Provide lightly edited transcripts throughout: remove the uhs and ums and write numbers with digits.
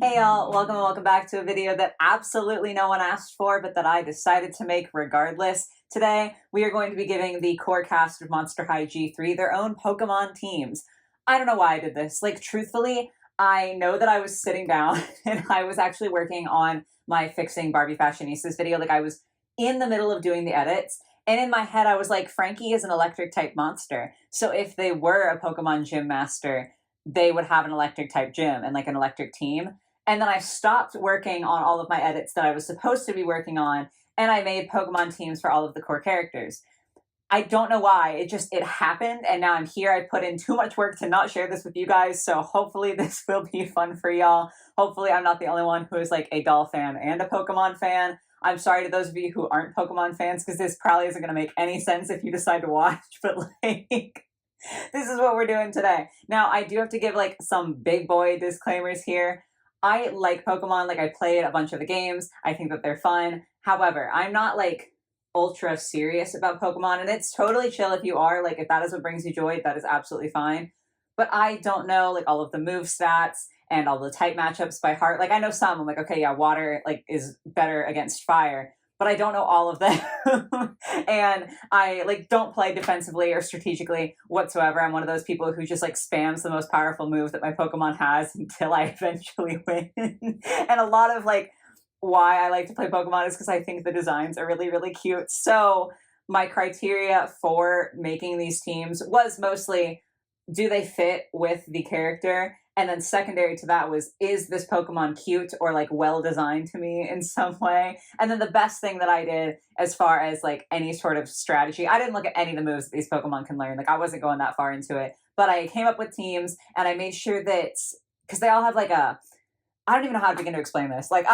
Hey y'all, welcome and welcome back to a video that absolutely no one asked for, but that I decided to make regardless. Today, we are going to be giving the core cast of Monster High G3 their own Pokemon teams. I don't know why I did this. Like, truthfully, I know that I was sitting down and I was actually working on my Fixing Barbie Fashionistas video. Like, I was in the middle of doing the edits, and in my head, I was like, Frankie is an electric type monster. So if they were a Pokemon gym master, they would have an electric type gym and like an electric team. And then I stopped working on all of my edits that I was supposed to be working on, and I made Pokemon teams for all of the core characters. I don't know why. It happened, and now I'm here. I put in too much work to not share this with you guys, so hopefully this will be fun for y'all. Hopefully I'm not the only one who is like a doll fan and a Pokemon fan. I'm sorry to those of you who aren't Pokemon fans, because this probably isn't going to make any sense if you decide to watch, but like, this is what we're doing today. Now, I do have to give like some big boy disclaimers here. I like Pokemon, like I played a bunch of the games. I think that they're fun. However, I'm not like ultra serious about Pokemon, and it's totally chill if you are. Like, if that is what brings you joy, that is absolutely fine. But I don't know like all of the move stats and all the type matchups by heart. Like, I know some. I'm like, okay, yeah, water like is better against fire, but I don't know all of them. And I like don't play defensively or strategically whatsoever. I'm one of those people who just like spams the most powerful move that my Pokemon has until I eventually win. And a lot of like why I like to play Pokemon is because I think the designs are really, really cute. So my criteria for making these teams was mostly, do they fit with the character? And then secondary to that was, is this Pokemon cute or like well designed to me in some way? And then the best thing that I did as far as like any sort of strategy, I didn't look at any of the moves that these Pokemon can learn. Like, I wasn't going that far into it, but I came up with teams and I made sure that, because they all have like I don't even know how to begin to explain this. Like,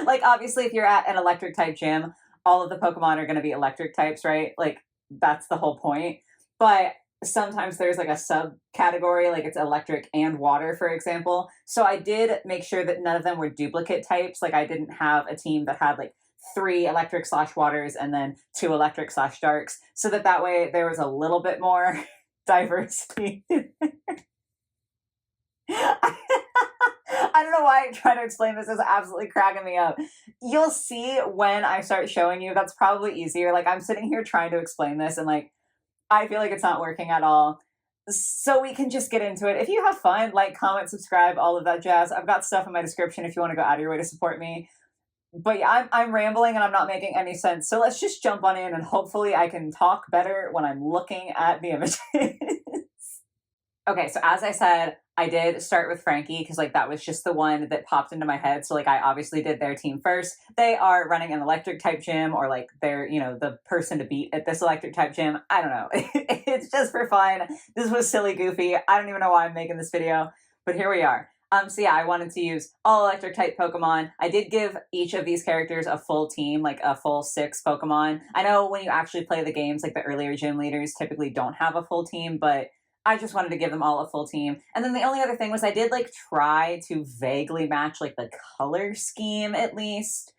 like obviously if you're at an electric type gym, all of the Pokemon are going to be electric types, right? Like, that's the whole point. But sometimes there's like a subcategory, like it's electric and water, for example. So I did make sure that none of them were duplicate types. Like, I didn't have a team that had like 3 electric / waters and then 2 electric / darks, so that way there was a little bit more diversity. I don't know why I'm trying to explain this. It's absolutely cracking me up. You'll see when I start showing you. That's probably easier. Like, I'm sitting here trying to explain this and like I feel like it's not working at all. So we can just get into it. If you have fun, like, comment, subscribe, all of that jazz. I've got stuff in my description if you want to go out of your way to support me. But yeah, I'm rambling and I'm not making any sense. So let's just jump on in and hopefully I can talk better when I'm looking at the images. Okay, so as I said, I did start with Frankie because like that was just the one that popped into my head. So like I obviously did their team first. They are running an electric type gym, or like they're, you know, the person to beat at this electric type gym. I don't know. It's just for fun. This was silly goofy. I don't even know why I'm making this video, but here we are. So yeah, I wanted to use all electric type Pokemon. I did give each of these characters a full team, like a full 6 Pokemon. I know when you actually play the games, like the earlier gym leaders typically don't have a full team, but I just wanted to give them all a full team. And then the only other thing was I did like try to vaguely match like the color scheme at least.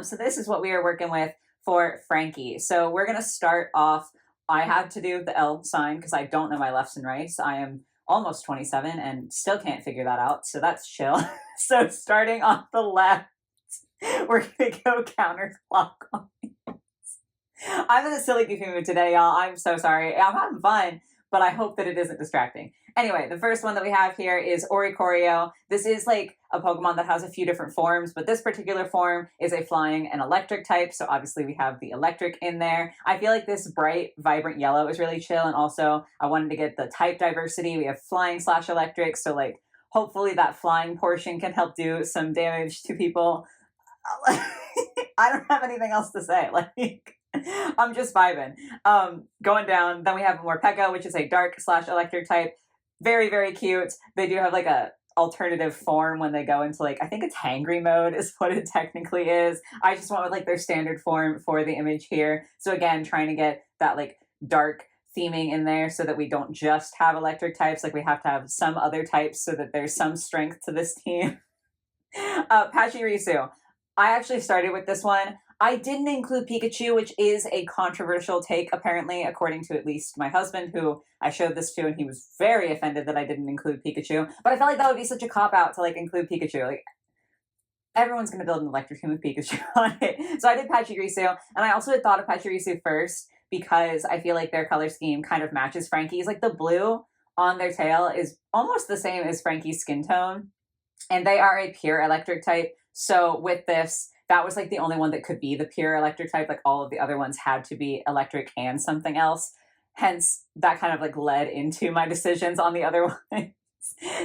So this is what we are working with for Frankie. So we're going to start off. I had to do the L sign because I don't know my lefts and rights. I am almost 27 and still can't figure that out. So that's chill. So starting on the left, we're going to go counterclockwise. I'm in a silly goofy mood today, y'all. I'm so sorry. I'm having fun, but I hope that it isn't distracting. Anyway, the first one that we have here is Oricorio. This is like a Pokemon that has a few different forms, but this particular form is a flying and electric type, so obviously we have the electric in there. I feel like this bright, vibrant yellow is really chill, and also I wanted to get the type diversity. We have flying / electric, so like hopefully that flying portion can help do some damage to people. I don't have anything else to say. Like, I'm just vibing. Going down, then we have Morpeko, which is a dark / electric type. Very, very cute. They do have like a alternative form when they go into like, I think it's hangry mode is what it technically is. I just went with like their standard form for the image here. So again, trying to get that like dark theming in there so that we don't just have electric types, like we have to have some other types so that there's some strength to this team. Pachirisu. I actually started with this one. I didn't include Pikachu, which is a controversial take, apparently, according to at least my husband, who I showed this to, and he was very offended that I didn't include Pikachu. But I felt like that would be such a cop-out to, like, include Pikachu. Like, everyone's going to build an electric team with Pikachu on it. So I did Pachirisu, and I also had thought of Pachirisu first because I feel like their color scheme kind of matches Frankie's. Like, the blue on their tail is almost the same as Frankie's skin tone, and they are a pure electric type. So with this, that was like the only one that could be the pure electric type. Like, all of the other ones had to be electric and something else. Hence, that kind of like led into my decisions on the other ones.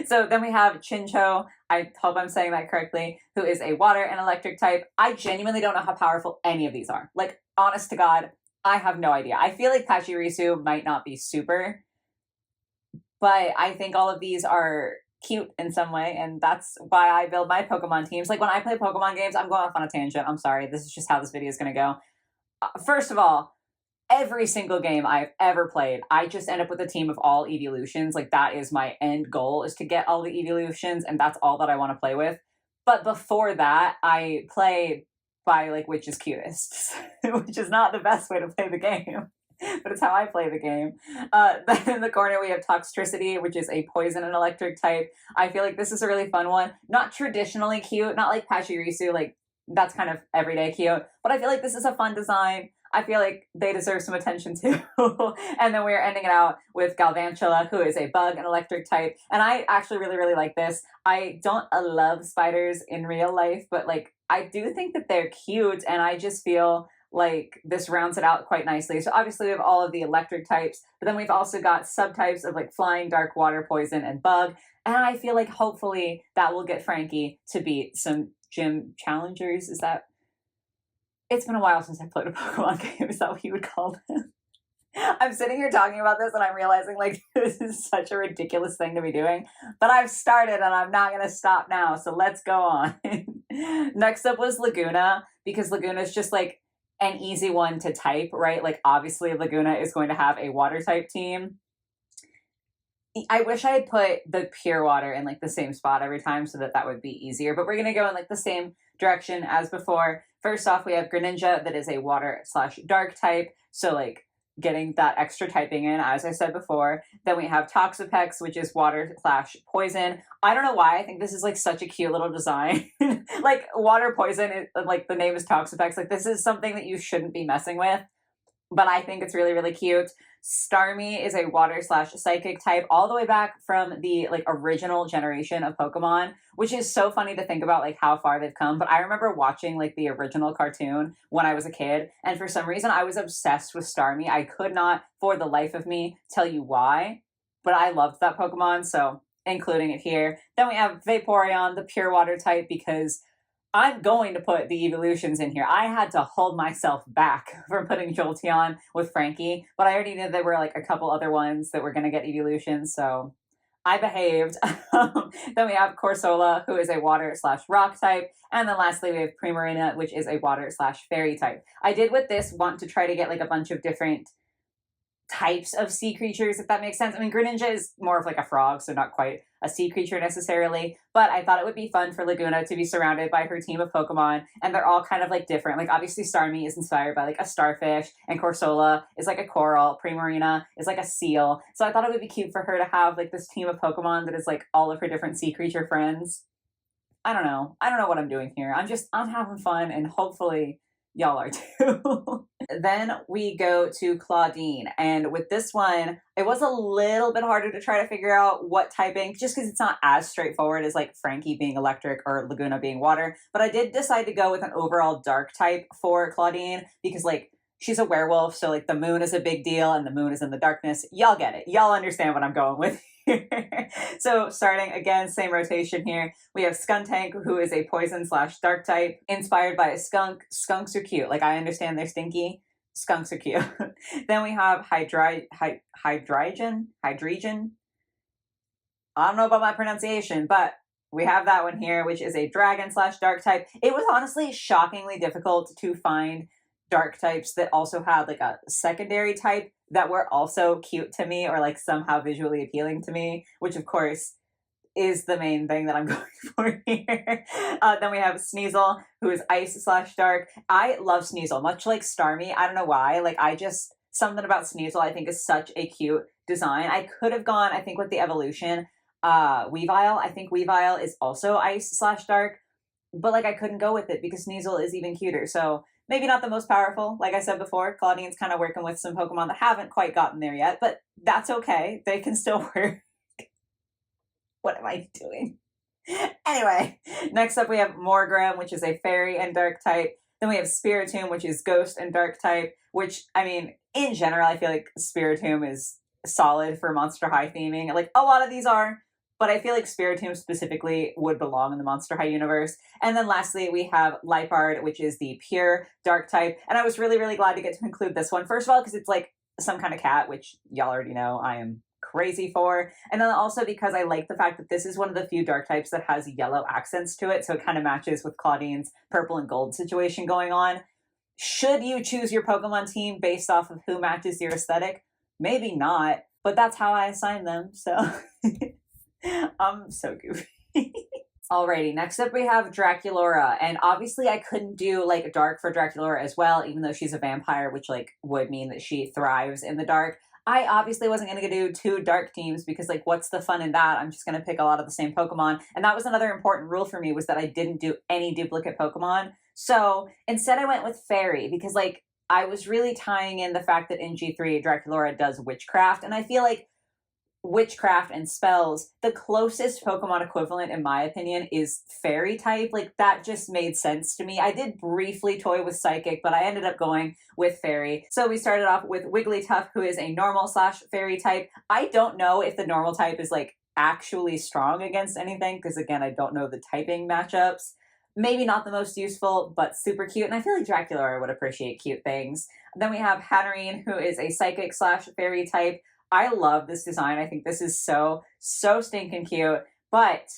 So then we have Chincho, I hope I'm saying that correctly, who is a water and electric type. I genuinely don't know how powerful any of these are. Like, honest to God, I have no idea. I feel like Pachirisu might not be super, but I think all of these are cute in some way, and that's why I build my Pokemon teams. Like, when I play Pokemon games, I'm going off on a tangent. I'm sorry. This is just how this video is going to go. First of all, every single game I've ever played, I just end up with a team of all evolutions. Like, that is my end goal, is to get all the evolutions, and that's all that I want to play with. But before that, I play by, like, which is cutest, which is not the best way to play the game. But it's how I play the game. Then in the corner, we have Toxtricity, which is a poison and electric type. I feel like this is a really fun one. Not traditionally cute, not like Pachirisu, like, that's kind of everyday cute. But I feel like this is a fun design. I feel like they deserve some attention too. And then we're ending it out with Galvantula, who is a bug and electric type. And I actually really, really like this. I don't love spiders in real life, but like, I do think that they're cute, and I just feel like this rounds it out quite nicely. So obviously we have all of the electric types, but then we've also got subtypes of like flying, dark, water, poison, and bug. And I feel like hopefully that will get Frankie to beat some gym challengers. Is that... It's been a while since I played a Pokemon game. Is that what you would call them? I'm sitting here talking about this and I'm realizing like this is such a ridiculous thing to be doing. But I've started and I'm not going to stop now. So let's go on. Next up was Laguna, because Laguna is just like an easy one to type, right? Like, obviously Laguna is going to have a water type team. I wish I had put the pure water in like the same spot every time so that that would be easier. But we're going to go in like the same direction as before. First off, we have Greninja, that is a water/dark type. So like getting that extra typing in, as I said before. Then we have Toxapex, which is water/poison. I don't know why I think this is like such a cute little design. Like, water poison, like the name is Toxapex. Like, this is something that you shouldn't be messing with, but I think it's really, really cute. Starmie is a water/psychic type, all the way back from the like original generation of Pokemon, which is so funny to think about like how far they've come. But I remember watching like the original cartoon when I was a kid, and for some reason I was obsessed with Starmie. I could not for the life of me tell you why, but I loved that Pokemon, so including it here. Then we have Vaporeon, the pure water type, because I'm going to put the evolutions in here. I had to hold myself back from putting Jolteon with Frankie, but I already knew there were like a couple other ones that were going to get evolutions, so I behaved. Then we have Corsola, who is a water/rock type. And then lastly, we have Primarina, which is a water/fairy type. I did with this want to try to get like a bunch of different types of sea creatures, if that makes sense. I mean, Greninja is more of like a frog, so not quite a sea creature necessarily, but I thought it would be fun for Laguna to be surrounded by her team of Pokemon, and they're all kind of like different. Like, obviously Starmie is inspired by like a starfish, and Corsola is like a coral, Primarina is like a seal, so I thought it would be cute for her to have like this team of Pokemon that is like all of her different sea creature friends. I don't know what I'm doing here. I'm having fun, and hopefully y'all are too. Then we go to Claudine, and with this one, it was a little bit harder to try to figure out what typing, just because it's not as straightforward as like Frankie being electric or Laguna being water, but I did decide to go with an overall dark type for Claudine, because like she's a werewolf, so like the moon is a big deal, and the moon is in the darkness. Y'all get it. Y'all understand what I'm going with. So starting again, same rotation here, we have Skuntank, who is a poison/dark type, inspired by a skunk. Skunks are cute. Like, I understand they're stinky. Skunks are cute. Then we have Hydreigon. I don't know about my pronunciation, but we have that one here, which is a dragon/dark type. It was honestly shockingly difficult to find dark types that also had like a secondary type that were also cute to me or like somehow visually appealing to me, which of course is the main thing that I'm going for here. Then we have Sneasel, who is ice slash dark. I love Sneasel, much like Starmie. I don't know why. Like, something about Sneasel I think is such a cute design. I could have gone, I think, with the evolution Weavile. I think Weavile is also ice slash dark, but like I couldn't go with it because Sneasel is even cuter. So maybe not the most powerful. Like I said before, Claudine's kind of working with some Pokemon that haven't quite gotten there yet, but that's okay. They can still work. What am I doing? Anyway, next up we have Morgrem, which is a fairy and dark type. Then we have Spiritomb, which is ghost and dark type, which, I mean, in general, I feel like Spiritomb is solid for Monster High theming. Like, a lot of these are, but I feel like Spiritomb specifically would belong in the Monster High universe. And then lastly, we have Liepard, which is the pure dark type. And I was really, really glad to get to include this one. First of all, because it's like some kind of cat, which y'all already know I am crazy for. And then also because I like the fact that this is one of the few dark types that has yellow accents to it. So it kind of matches with Claudine's purple and gold situation going on. Should you choose your Pokemon team based off of who matches your aesthetic? Maybe not, but that's how I assign them. So I'm so goofy. Alrighty, next up we have Draculaura, and obviously I couldn't do like dark for Draculaura as well, even though she's a vampire, which like would mean that she thrives in the dark. I obviously wasn't going to do 2 dark teams because like what's the fun in that? I'm just going to pick a lot of the same Pokemon. And that was another important rule for me, was that I didn't do any duplicate Pokemon. So instead I went with Faery because like I was really tying in the fact that in G3 Draculaura does witchcraft, and I feel like witchcraft and spells, the closest Pokemon equivalent in my opinion is fairy type. Like that just made sense to me. I did briefly toy with psychic, but I ended up going with fairy. So we started off with Wigglytuff, who is a normal slash fairy type. I don't know if the normal type is like actually strong against anything, because again, I don't know the typing matchups. Maybe not the most useful, but super cute. And I feel like Draculaura would appreciate cute things. Then we have Hatterene, who is a psychic slash fairy type. I love this design. I think this is so stinking cute. But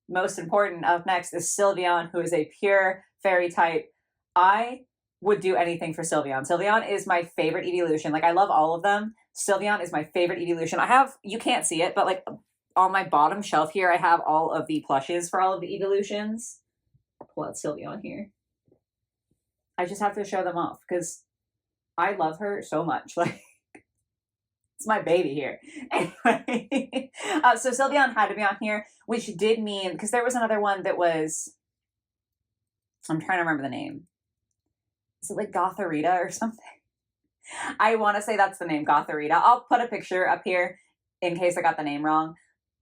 most important, up next is Sylveon, who is a pure fairy type. I would do anything for Sylveon. Sylveon is my favorite evolution. Like, I love all of them. Sylveon is my favorite evolution. You can't see it, but like on my bottom shelf here, I have all of the plushes for all of the evolutions. I'll pull out Sylveon here. I just have to show them off because I love her so much. Like, it's my baby here. Anyway, so Sylveon had to be on here, which did mean, because there was another one that was, I'm trying to remember the name. Is it like Gotharita or something? I want to say that's the name, Gotharita. I'll put a picture up here in case I got the name wrong.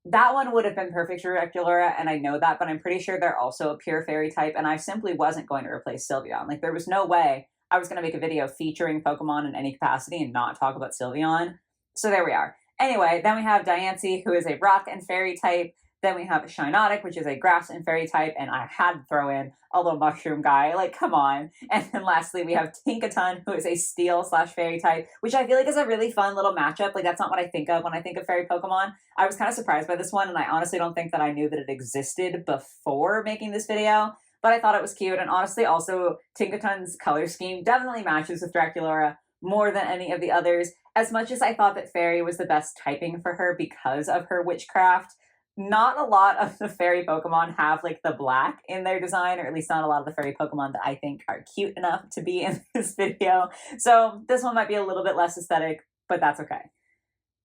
That one would have been perfect for Draculaura, and I know that, but I'm pretty sure they're also a pure fairy type, and I simply wasn't going to replace Sylveon. Like, there was no way I was going to make a video featuring Pokemon in any capacity and not talk about Sylveon. So there we are. Anyway, then we have Diancie, who is a rock and fairy type. Then we have Shiinotic, which is a grass and fairy type, and I had to throw in a little mushroom guy. Like, come on. And then lastly, we have Tinkaton, who is a steel slash fairy type, which I feel like is a really fun little matchup. Like, that's not what I think of when I think of fairy Pokemon. I was kind of surprised by this one, and I honestly don't think that I knew that it existed before making this video, but I thought it was cute. And honestly, also, Tinkaton's color scheme definitely matches with Draculaura more than any of the others. As much as I thought that fairy was the best typing for her because of her witchcraft, not a lot of the fairy Pokemon have like the black in their design, or at least not a lot of the fairy Pokemon that I think are cute enough to be in this video. So this one might be a little bit less aesthetic, but that's okay.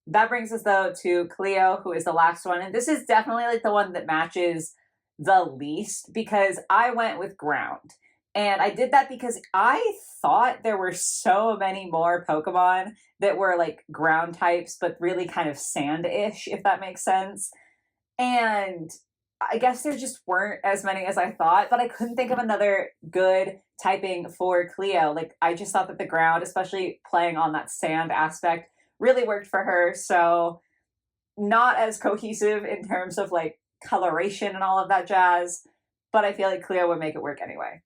That brings us though to Cleo, who is the last one. And this is definitely like the one that matches the least because I went with ground. And I did that because I thought there were so many more Pokemon that were like ground types, but really kind of sand-ish, if that makes sense. And I guess there just weren't as many as I thought, but I couldn't think of another good typing for Cleo. Like, I just thought that the ground, especially playing on that sand aspect, really worked for her. So not as cohesive in terms of like coloration and all of that jazz, but I feel like Cleo would make it work anyway.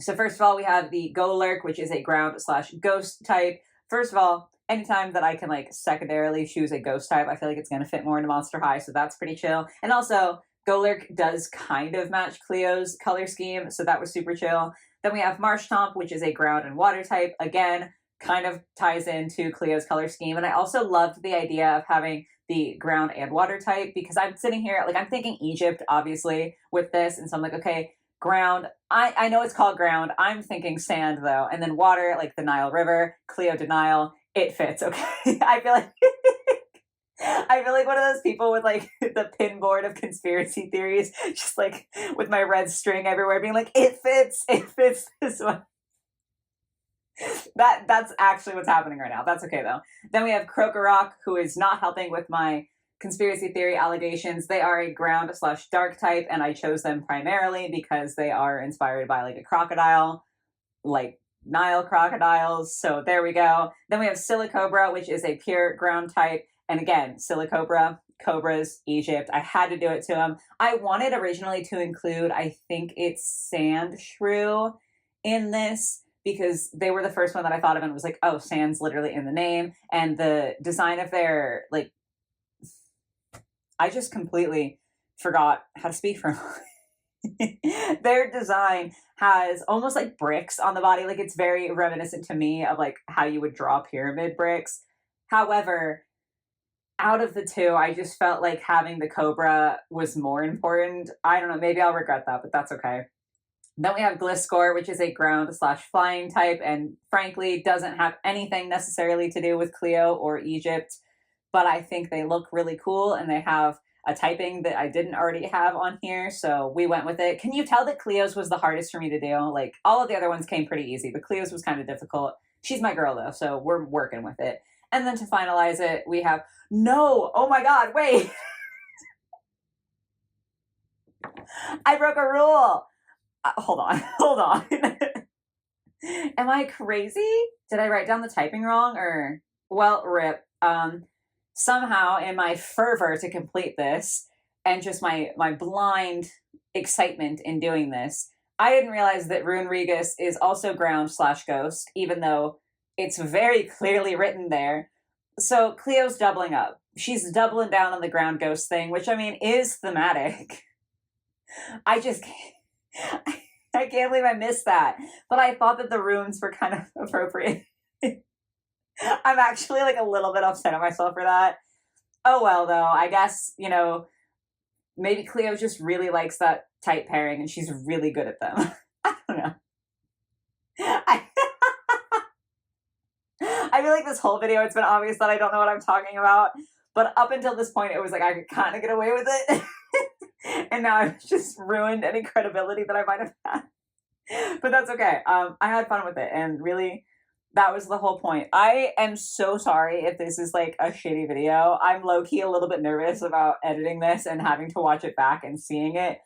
So first of all, we have the Golurk, which is a ground slash ghost type. First of all, anytime that I can like secondarily choose a ghost type, I feel like it's going to fit more into Monster High, so that's pretty chill. And also, Golurk does kind of match Cleo's color scheme, so that was super chill. Then we have Marshtomp, which is a ground and water type. Again, kind of ties into Cleo's color scheme. And I also loved the idea of having the ground and water type, because I'm sitting here, like, I'm thinking Egypt, obviously, with this. And so I'm like, okay, ground. I know it's called ground. I'm thinking sand, though. And then water, like the Nile River, Cleo de Nile. It fits, okay? I feel like I feel like one of those people with like the pin board of conspiracy theories, just like with my red string everywhere, being like, it fits this one. That's actually what's happening right now. That's okay though. Then we have Krokorok, who is not helping with my conspiracy theory allegations. They are a ground/dark type, and I chose them primarily because they are inspired by like a crocodile, like Nile crocodiles. So there we go. Then we have Silicobra, which is a pure ground type. And again, Silicobra, cobras, Egypt. I had to do it to them. I wanted originally to include, I think it's sand shrew in this, because they were the first one that I thought of and was like, oh, sand's literally in the name. And the design of their, like, I just completely forgot how to speak for their design has almost like bricks on the body. Like, it's very reminiscent to me of like how you would draw pyramid bricks. However, out of the two, I just felt like having the cobra was more important. I don't know, maybe I'll regret that, but that's okay. Then we have Gliscor, which is a ground/flying type, and frankly doesn't have anything necessarily to do with Cleo or Egypt, but I think they look really cool, and they have a typing that I didn't already have on here, so we went with it. Can you tell that Cleo's was the hardest for me to do? Like, all of the other ones came pretty easy, but Cleo's was kind of difficult. She's my girl, though, so we're working with it. And then to finalize it, we have, no, oh my god, wait! I broke a rule! Hold on. Am I crazy? Did I write down the typing wrong, or? Well, rip. Somehow, in my fervor to complete this, and just my blind excitement in doing this, I didn't realize that Rune Regis is also ground/ghost, even though it's very clearly written there. So Cleo's doubling up. She's doubling down on the ground ghost thing, which, I mean, is thematic. I just can't. I can't believe I missed that. But I thought that the runes were kind of appropriate. I'm actually like a little bit upset at myself for that. Oh well, though. I guess, you know, maybe Cleo just really likes that type pairing and she's really good at them. I don't know. I feel like this whole video, it's been obvious that I don't know what I'm talking about. But up until this point, it was like I could kind of get away with it. And now I've just ruined any credibility that I might have had. But that's okay. I had fun with it. And really, that was the whole point. I am so sorry if this is like a shitty video. I'm low-key a little bit nervous about editing this and having to watch it back and seeing it.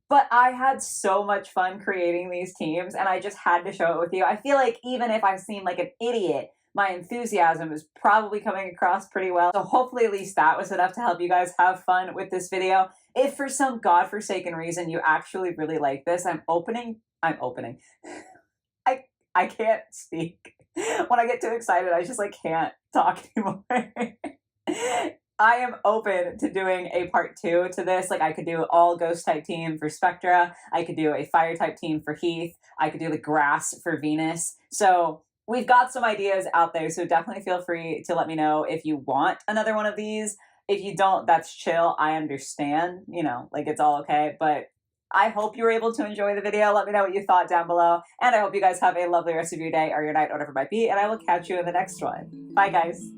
But I had so much fun creating these teams, and I just had to show it with you. I feel like even if I seem like an idiot, my enthusiasm is probably coming across pretty well. So hopefully at least that was enough to help you guys have fun with this video. If for some godforsaken reason you actually really like this, I'm opening. I can't speak. When I get too excited, I just like can't talk anymore. I am open to doing a part 2 to this. Like, I could do all ghost type team for Spectra. I could do a fire type team for Heath. I could do the grass for Venus. So we've got some ideas out there. So definitely feel free to let me know if you want another one of these. If you don't, that's chill. I understand, you know, like it's all okay. But I hope you were able to enjoy the video. Let me know what you thought down below. And I hope you guys have a lovely rest of your day or your night, whatever it might be. And I will catch you in the next one. Bye, guys.